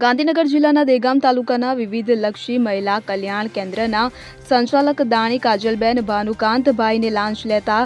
ગાંધીનગર જિલ્લાના દેગામ તાલુકાના વિવિધ લક્ષી મહિલા કલ્યાણ કેન્દ્રના સંચાલક દાણી કાજલબેન ભાનુકાંતભાઈને લાંચ લેતા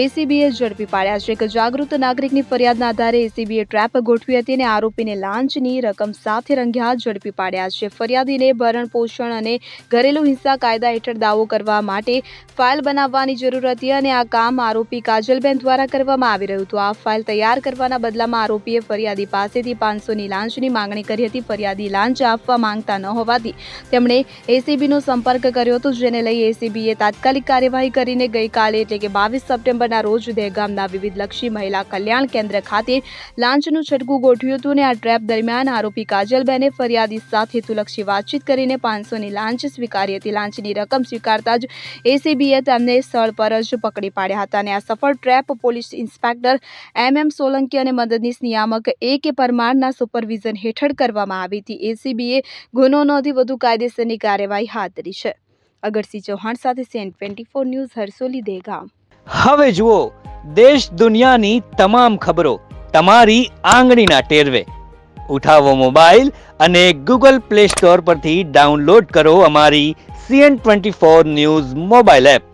એસીબીએ ઝડપી પાડ્યા છે. એક જાગૃત નાગરિકની ફરિયાદના આધારે એસીબીએ ટ્રેપ ગોઠવી હતી અને આરોપીને લાંચની રકમ સાથે રંગેહાથ ઝડપી પાડ્યા છે. ફરિયાદીને ભરણ પોષણ અને ઘરેલુ હિંસા કાયદા હેઠળ દાવો કરવા માટે ફાઇલ બનાવવાની જરૂર હતી અને આ કામ આરોપી કાજલબેન દ્વારા કરવામાં આવી રહ્યું હતું. આ ફાઇલ તૈયાર કરવાના બદલામાં આરોપીએ ફરિયાદી પાસેથી 500ની લાંચની માંગણી કરી હતી. ફરિયાદી લાંચ આપવા માંગતા ન હોવાથી તેમણે એસીબીનો સંપર્ક કર્યો હતો, જેને લઈ એસીબીએ તાત્કાલિક કાર્યવાહી કરીને ગઈકાલે એટલે કે 22 સપ્ટેમ્બર ના રોજ દહેગામના વિવિધલક્ષી મહિલા કલ્યાણ કેન્દ્ર ખાતે લાંચનું છટકું ગોઠવ્યું હતું અને આ ટ્રેપ દરમિયાન આરોપી કાજલબેને ફરિયાદી સાથે હેતુલક્ષી વાતચીત કરીને 500ની લાંચ સ્વીકારી હતી. લાંચની રકમ સ્વીકારતા જ એસીબીએ તેમને સ્થળ પર જ પકડી પાડ્યા હતા અને આ સફળ trap police inspector MM Solanki અને મદદનીશ નિયામક AK પરમારના સુપરવિઝન હેઠળ કરવામાં આવી હતી. એસીબીએ ગુનો નોંધી વધુ કાયદેસરની કાર્યવાહી હાથ ધરી છે. અગરસિંહ ચૌહાણ સાથે CN24 ન્યૂઝ, હરસોલી, દેગામ. હવે જુઓ દેશ દુનિયાની તમામ ખબરો તમારી આંગળીના ટેરવે. ઉઠાવો મોબાઈલ અને Google Play Store પરથી ડાઉનલોડ કરો અમારી CN24 ન્યૂઝ મોબાઈલ એપ.